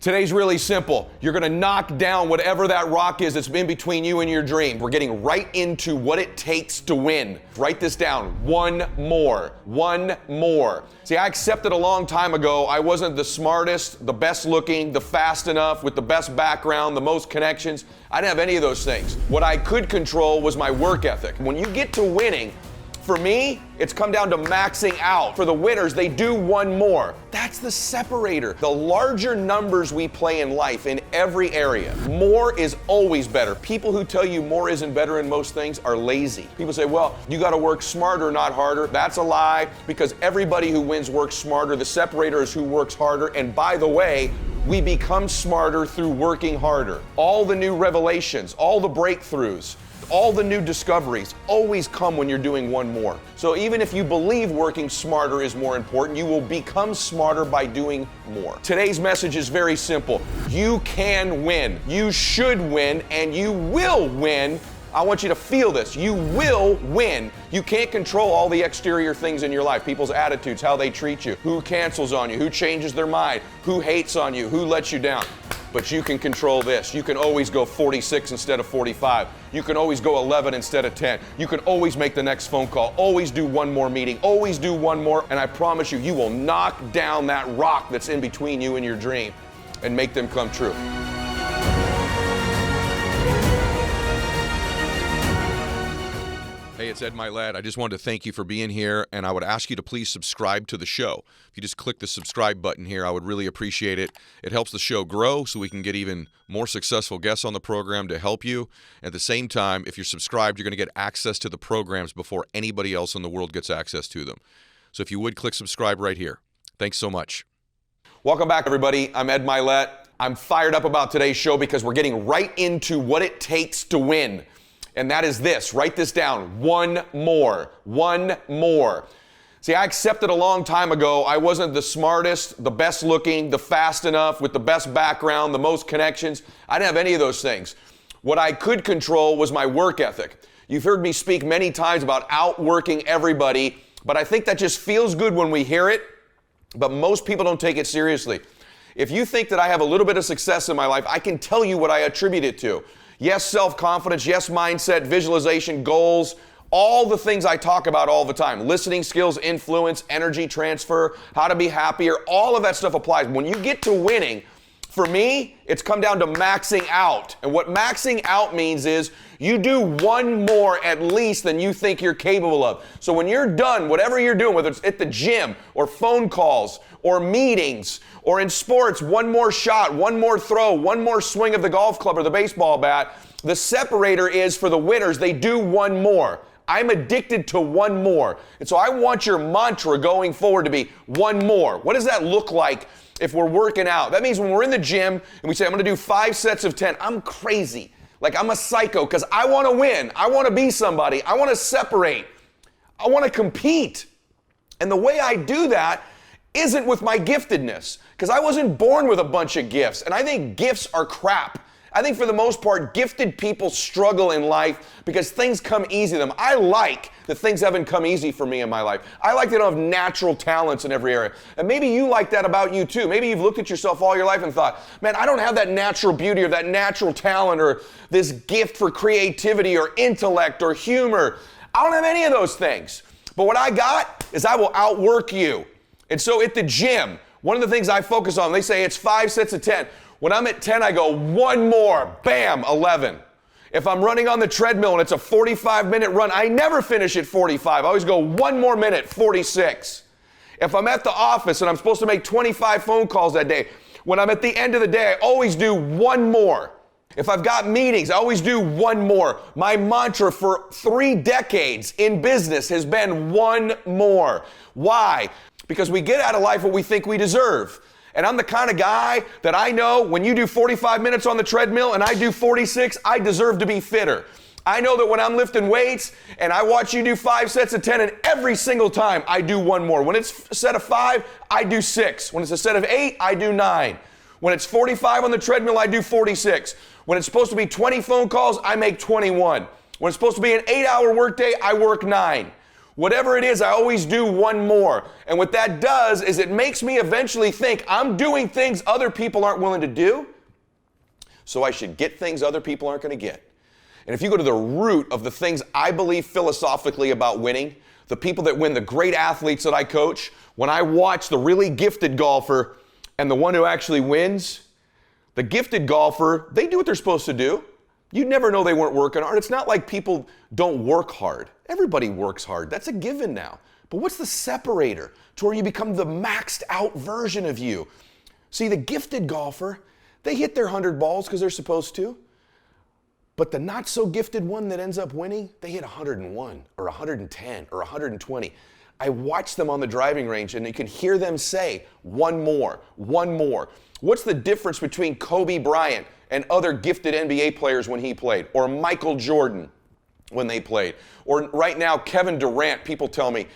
Today's really simple. You're gonna knock down whatever that rock is that's in between you and your dream. We're getting right into what it takes to win. Write this down. One more. One more. See, I accepted a long time ago I wasn't the smartest, the best looking, the fast enough, with the best background, the most connections. I didn't have any of those things. What I could control was my work ethic. When you get to winning, for me, it's come down to maxing out. For the winners, they do one more. That's the separator. The larger numbers we play in life in every area, more is always better. People who tell you more isn't better in most things are lazy. People say, well, you gotta work smarter, not harder. That's a lie, because everybody who wins works smarter. The separator is who works harder. And by the way, we become smarter through working harder. All the new revelations, all the breakthroughs, all the new discoveries always come when you're doing one more. So even if you believe working smarter is more important, you will become smarter by doing more. Today's message is very simple. You can win. You should win, and you will win. I want you to feel this. You will win. You can't control all the exterior things in your life, people's attitudes, how they treat you, who cancels on you, who changes their mind, who hates on you, who lets you down. But you can control this. You can always go 46 instead of 45. You can always go 11 instead of 10. You can always make the next phone call. Always do one more meeting. Always do one more. And I promise you, you will knock down that rock that's in between you and your dream and make them come true. Hey, it's Mylett. I just wanted to thank you for being here, and I would ask you to please subscribe to the show. If you just click the subscribe button here, I would really appreciate it. It helps the show grow so we can get even more successful guests on the program to help you. At the same time, if you're subscribed, you're going to get access to the programs before anybody else in the world gets access to them. So if you would, click subscribe right here. Thanks so much. Welcome back, everybody. I'm Mylett. I'm fired up about today's show because we're getting right into what it takes to win. And that is this. Write this down. One more. One more. See, I accepted a long time ago I wasn't the smartest, the best looking, the fast enough, with the best background, the most connections. I didn't have any of those things. What I could control was my work ethic. You've heard me speak many times about outworking everybody, but I think that just feels good when we hear it, but most people don't take it seriously. If you think that I have a little bit of success in my life, I can tell you what I attribute it to. Yes, self-confidence, yes, mindset, visualization, goals, all the things I talk about all the time. Listening skills, influence, energy transfer, how to be happier, all of that stuff applies. When you get to winning, for me, it's come down to maxing out. And what maxing out means is you do one more at least than you think you're capable of. So when you're done, whatever you're doing, whether it's at the gym or phone calls or meetings or in sports, one more shot, one more throw, one more swing of the golf club or the baseball bat, the separator is for the winners, they do one more. I'm addicted to one more. And so I want your mantra going forward to be one more. What does that look like if we're working out? That means when we're in the gym and we say, I'm going to do 5 sets of 10, I'm crazy. Like I'm a psycho because I want to win. I want to be somebody. I want to separate. I want to compete. And the way I do that isn't with my giftedness, because I wasn't born with a bunch of gifts. And I think gifts are crap. I think for the most part, gifted people struggle in life because things come easy to them. I like that things haven't come easy for me in my life. I like that I don't have natural talents in every area. And maybe you like that about you too. Maybe you've looked at yourself all your life and thought, man, I don't have that natural beauty or that natural talent or this gift for creativity or intellect or humor. I don't have any of those things. But what I got is I will outwork you. And so at the gym, one of the things I focus on, they say it's 5 sets of 10. When I'm at 10, I go one more, bam, 11. If I'm running on the treadmill and it's a 45-minute run, I never finish at 45. I always go one more minute, 46. If I'm at the office and I'm supposed to make 25 phone calls that day, when I'm at the end of the day, I always do one more. If I've got meetings, I always do one more. My mantra for 3 decades in business has been one more. Why? Because we get out of life what we think we deserve. And I'm the kind of guy that I know when you do 45 minutes on the treadmill and I do 46, I deserve to be fitter. I know that when I'm lifting weights and I watch you do 5 sets of 10, and every single time I do one more. When it's a set of 5, I do 6. When it's a set of 8, I do 9. When it's 45 on the treadmill, I do 46. When it's supposed to be 20 phone calls, I make 21. When it's supposed to be an 8-hour workday, I work 9. Whatever it is, I always do one more. And what that does is it makes me eventually think I'm doing things other people aren't willing to do, so I should get things other people aren't going to get. And if you go to the root of the things I believe philosophically about winning, the people that win, the great athletes that I coach, when I watch the really gifted golfer and the one who actually wins, the gifted golfer, they do what they're supposed to do. You'd never know they weren't working hard. It's not like people don't work hard. Everybody works hard. That's a given now. But what's the separator to where you become the maxed out version of you? See, the gifted golfer, they hit their 100 balls because they're supposed to. But the not so gifted one that ends up winning, they hit 101 or 110 or 120. I watch them on the driving range and you can hear them say, one more, one more. What's the difference between Kobe Bryant and other gifted NBA players when he played, or Michael Jordan when they played, or right now Kevin Durant, people tell me,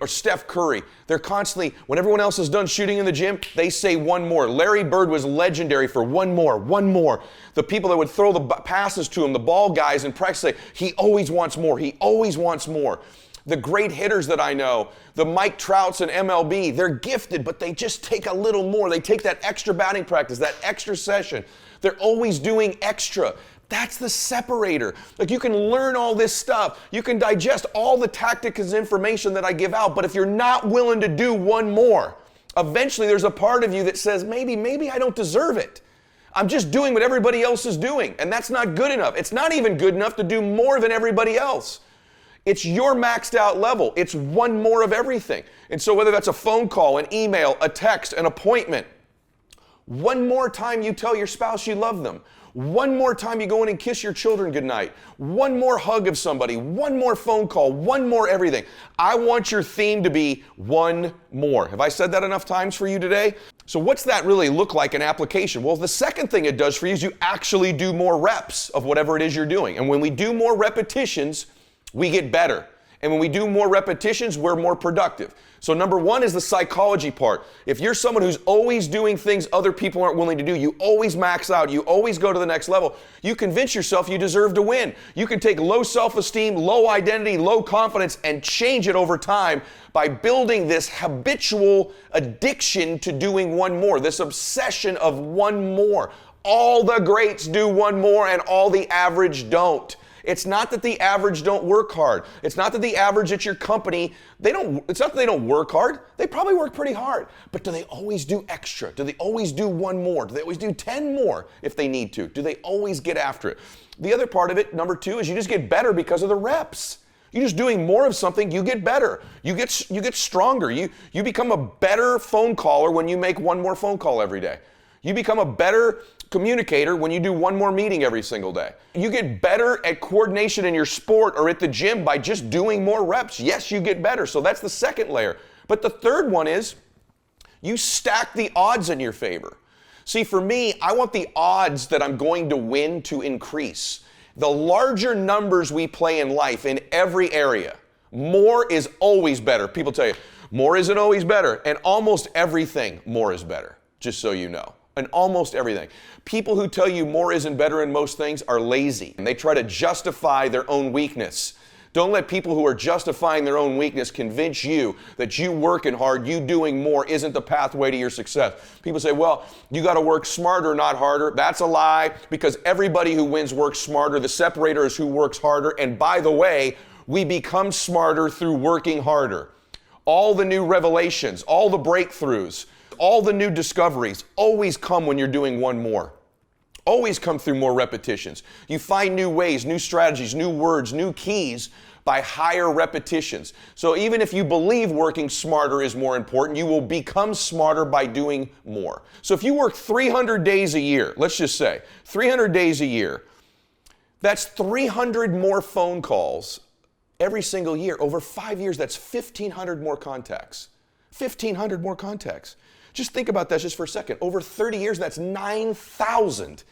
or Steph Curry? They're constantly, when everyone else is done shooting in the gym, they say one more. Larry Bird was legendary for one more, one more. The people that would throw the passes to him, the ball guys in practice, say, he always wants more, he always wants more. The great hitters that I know, the Mike Trouts in MLB, they're gifted, but they just take a little more. They take that extra batting practice, that extra session. They're always doing extra. That's the separator. Like, you can learn all this stuff. You can digest all the tactics and information that I give out, but if you're not willing to do one more, eventually there's a part of you that says, maybe I don't deserve it. I'm just doing what everybody else is doing, and that's not good enough. It's not even good enough to do more than everybody else. It's your maxed out level. It's one more of everything. And so whether that's a phone call, an email, a text, an appointment, one more time you tell your spouse you love them. One more time you go in and kiss your children goodnight. One more hug of somebody. One more phone call. One more everything. I want your theme to be one more. Have I said that enough times for you today? So what's that really look like in application? Well, the second thing it does for you is you actually do more reps of whatever it is you're doing. And when we do more repetitions, we get better. And when we do more repetitions, we're more productive. So number one is the psychology part. If you're someone who's always doing things other people aren't willing to do, you always max out, you always go to the next level, you convince yourself you deserve to win. You can take low self-esteem, low identity, low confidence, and change it over time by building this habitual addiction to doing one more, this obsession of one more. All the greats do one more and all the average don't. It's not that the average don't work hard. It's not that the average at your company, it's not that they don't work hard. They probably work pretty hard. But do they always do extra? Do they always do one more? Do they always do 10 more if they need to? Do they always get after it? The other part of it, number two, is you just get better because of the reps. You're just doing more of something, you get better. You get stronger. You become a better phone caller when you make one more phone call every day. You become a better communicator when you do one more meeting every single day. You get better at coordination in your sport or at the gym by just doing more reps. Yes, you get better. So that's the second layer. But the third one is you stack the odds in your favor. See, for me, I want the odds that I'm going to win to increase. The larger numbers we play in life in every area, more is always better. People tell you, more isn't always better. And almost everything, more is better, just so you know. And almost everything. People who tell you more isn't better in most things are lazy, and they try to justify their own weakness. Don't let people who are justifying their own weakness convince you that you working hard, you doing more isn't the pathway to your success. People say, well, you got to work smarter, not harder. That's a lie, because everybody who wins works smarter. The separator is who works harder. And by the way, we become smarter through working harder. All the new revelations, all the breakthroughs, all the new discoveries always come when you're doing one more. Always come through more repetitions. You find new ways, new strategies, new words, new keys by higher repetitions. So even if you believe working smarter is more important, you will become smarter by doing more. So if you work 300 days a year, let's just say 300 days a year, that's 300 more phone calls every single year. Over 5 years, that's 1,500 more contacts. 1,500 more contacts. Just think about that just for a second. Over 30 years, that's 9,000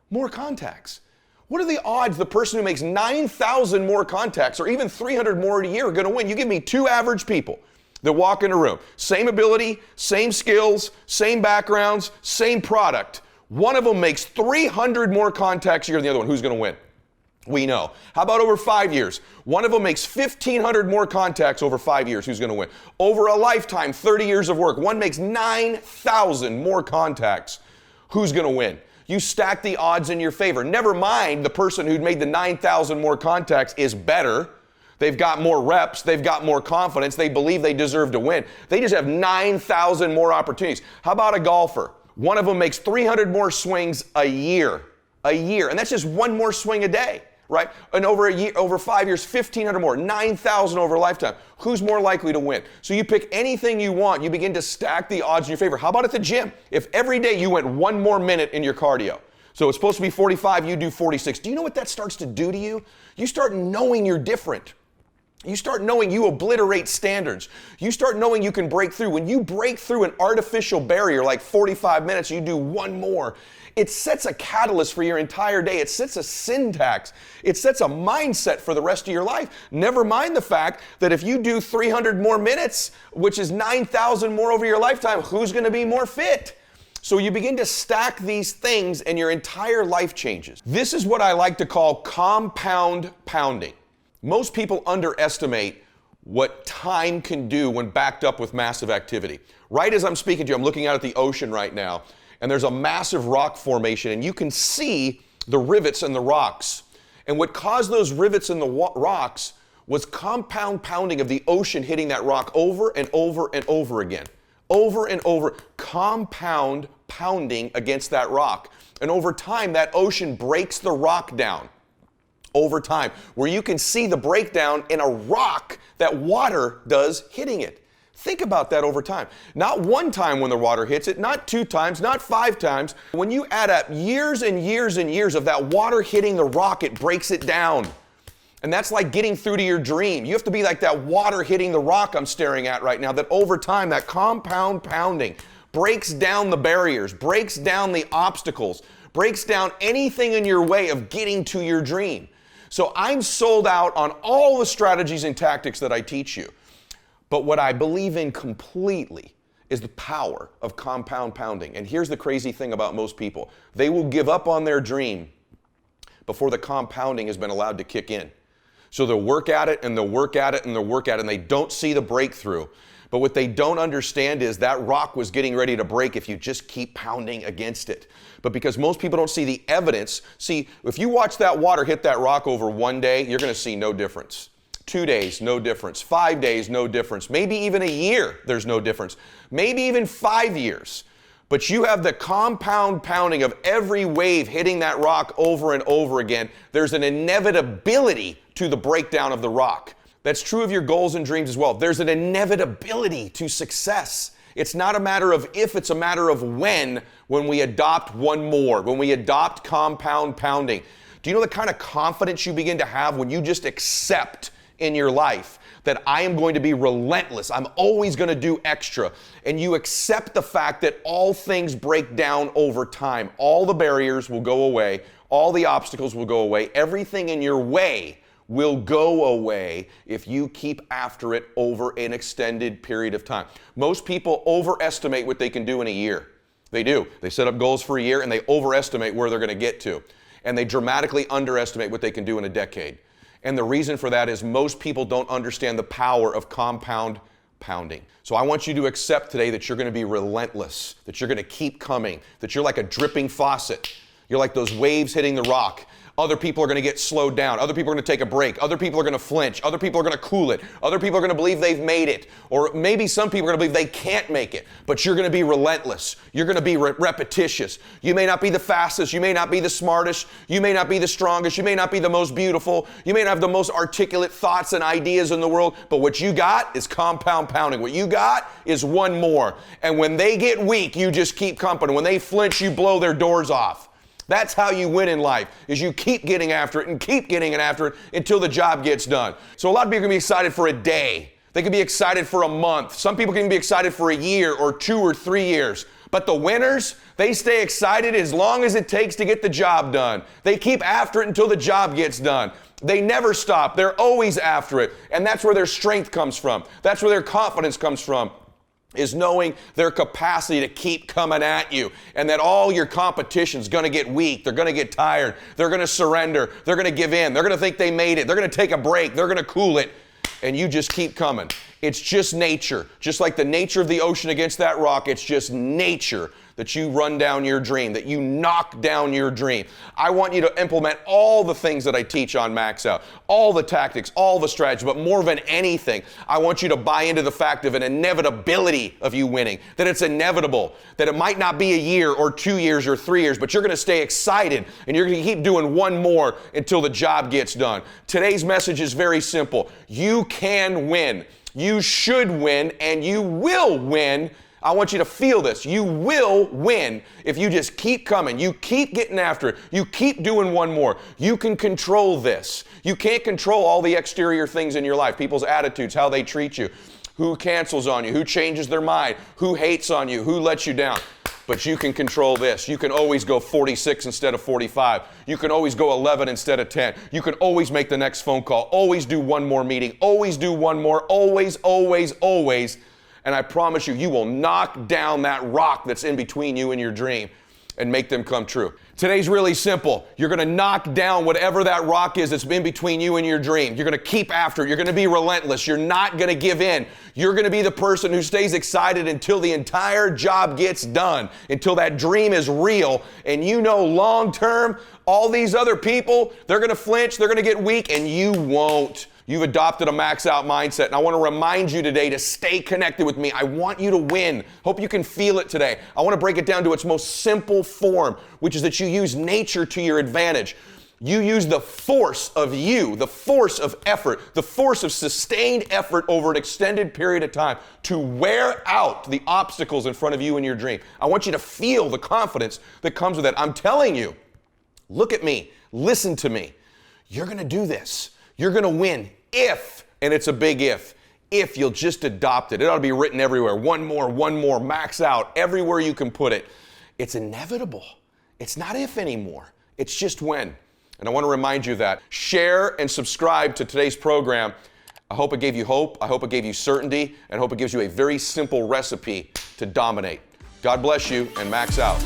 more contacts. What are the odds the person who makes 9,000 more contacts or even 300 more a year are going to win? You give me two average people that walk in a room. Same ability, same skills, same backgrounds, same product. One of them makes 300 more contacts a year than the other one. Who's going to win? We know. How about over 5 years? One of them makes 1,500 more contacts over 5 years. Who's going to win? Over a lifetime, 30 years of work. One makes 9,000 more contacts. Who's going to win? You stack the odds in your favor. Never mind the person who made the 9,000 more contacts is better. They've got more reps. They've got more confidence. They believe they deserve to win. They just have 9,000 more opportunities. How about a golfer? One of them makes 300 more swings a year. And that's just one more swing a day, right? And over 5 years, 1,500 more, 9,000 over a lifetime. Who's more likely to win? So you pick anything you want. You begin to stack the odds in your favor. How about at the gym? If every day you went 1 more minute in your cardio, so it's supposed to be 45, you do 46. Do you know what that starts to do to you? You start knowing you're different. You start knowing you obliterate standards. You start knowing you can break through. When you break through an artificial barrier like 45 minutes, you do 1 more. It sets a catalyst for your entire day. It sets a syntax. It sets a mindset for the rest of your life. Never mind the fact that if you do 300 more minutes, which is 9,000 more over your lifetime, who's going to be more fit? So you begin to stack these things and your entire life changes. This is what I like to call compound pounding. Most people underestimate what time can do when backed up with massive activity. Right as I'm speaking to you, I'm looking out at the ocean right now, and there's a massive rock formation, and you can see the rivets in the rocks. And what caused those rivets in the rocks was compound pounding of the ocean hitting that rock over and over and over again. Over and over, compound pounding against that rock. And over time, that ocean breaks the rock down. Over time, where you can see the breakdown in a rock that water does hitting it. Think about that over time. Not one time when the water hits it, not 2 times, not 5 times. When you add up years and years and years of that water hitting the rock, it breaks it down. And that's like getting through to your dream. You have to be like that water hitting the rock I'm staring at right now, that over time, that compound pounding breaks down the barriers, breaks down the obstacles, breaks down anything in your way of getting to your dream. So I'm sold out on all the strategies and tactics that I teach you. But what I believe in completely is the power of compound pounding. And here's the crazy thing about most people. They will give up on their dream before the compounding has been allowed to kick in. So they'll work at it and they'll work at it and they'll work at it and they don't see the breakthrough. But what they don't understand is that rock was getting ready to break if you just keep pounding against it. But because most people don't see the evidence, see, if you watch that water hit that rock over 1 day, you're going to see no difference. 2 days, no difference. 5 days, no difference. Maybe even a year, there's no difference. Maybe even 5 years. But you have the compound pounding of every wave hitting that rock over and over again. There's an inevitability to the breakdown of the rock. That's true of your goals and dreams as well. There's an inevitability to success. It's not a matter of if, it's a matter of when we adopt 1 more, when we adopt compound pounding. Do you know the kind of confidence you begin to have when you just accept in your life that I am going to be relentless, I'm always going to do extra, and you accept the fact that all things break down over time. All the barriers will go away, all the obstacles will go away, everything in your way will go away if you keep after it over an extended period of time. Most people overestimate what they can do in a year. They do. They set up goals for a year and they overestimate where they're going to get to. And they dramatically underestimate what they can do in a decade. And the reason for that is most people don't understand the power of compound pounding. So I want you to accept today that you're going to be relentless, that you're going to keep coming, that you're like a dripping faucet. You're like those waves hitting the rock. Other people are going to get slowed down. Other people are going to take a break. Other people are going to flinch. Other people are going to cool it. Other people are going to believe they've made it. Or maybe some people are going to believe they can't make it. But you're going to be relentless. You're going to be repetitious. You may not be the fastest. You may not be the smartest. You may not be the strongest. You may not be the most beautiful. You may not have the most articulate thoughts and ideas in the world. But what you got is compound pounding. What you got is 1 more. And when they get weak, you just keep company. When they flinch, you blow their doors off. That's how you win in life, is you keep getting after it and keep getting after it until the job gets done. So a lot of people can be excited for a day. They can be excited for a month. Some people can be excited for a year or 2 or 3 years. But the winners, they stay excited as long as it takes to get the job done. They keep after it until the job gets done. They never stop. They're always after it. And that's where their strength comes from. That's where their confidence comes from. is knowing their capacity to keep coming at you, and that all your competition's going to get weak, they're going to get tired, they're going to surrender, they're going to give in, they're going to think they made it, they're going to take a break, they're going to cool it, and you just keep coming. It's just nature. Just like the nature of the ocean against that rock, it's just nature that you run down your dream, that you knock down your dream. I want you to implement all the things that I teach on Max Out, all the tactics, all the strategies, but more than anything, I want you to buy into the fact of an inevitability of you winning, that it's inevitable, that it might not be a year or 2 years or 3 years, but you're going to stay excited and you're going to keep doing one more until the job gets done. Today's message is very simple. You can win. You should win, and you will win. I want you to feel this. You will win if you just keep coming. You keep getting after it. You keep doing one more. You can control this. You can't control all the exterior things in your life, people's attitudes, how they treat you, who cancels on you, who changes their mind, who hates on you, who lets you down. But you can control this. You can always go 46 instead of 45. You can always go 11 instead of 10. You can always make the next phone call. Always do one more meeting. Always do one more. Always, always, always. And I promise you, you will knock down that rock that's in between you and your dream and make them come true. Today's really simple. You're going to knock down whatever that rock is that's in between you and your dream. You're going to keep after it. You're going to be relentless. You're not going to give in. You're going to be the person who stays excited until the entire job gets done, until that dream is real. And you know long term, all these other people, they're going to flinch, they're going to get weak, and you won't. You've adopted a max out mindset, and I want to remind you today to stay connected with me. I want you to win. Hope you can feel it today. I want to break it down to its most simple form, which is that you use nature to your advantage. You use the force of you, the force of effort, the force of sustained effort over an extended period of time to wear out the obstacles in front of you and your dream. I want you to feel the confidence that comes with it. I'm telling you, look at me, listen to me. You're going to do this. You're going to win if, and it's a big if you'll just adopt it. It ought to be written everywhere. One more, max out, everywhere you can put it. It's inevitable. It's not if anymore. It's just when. And I want to remind you of that. Share and subscribe to today's program. I hope it gave you hope. I hope it gave you certainty. And I hope it gives you a very simple recipe to dominate. God bless you, and max out.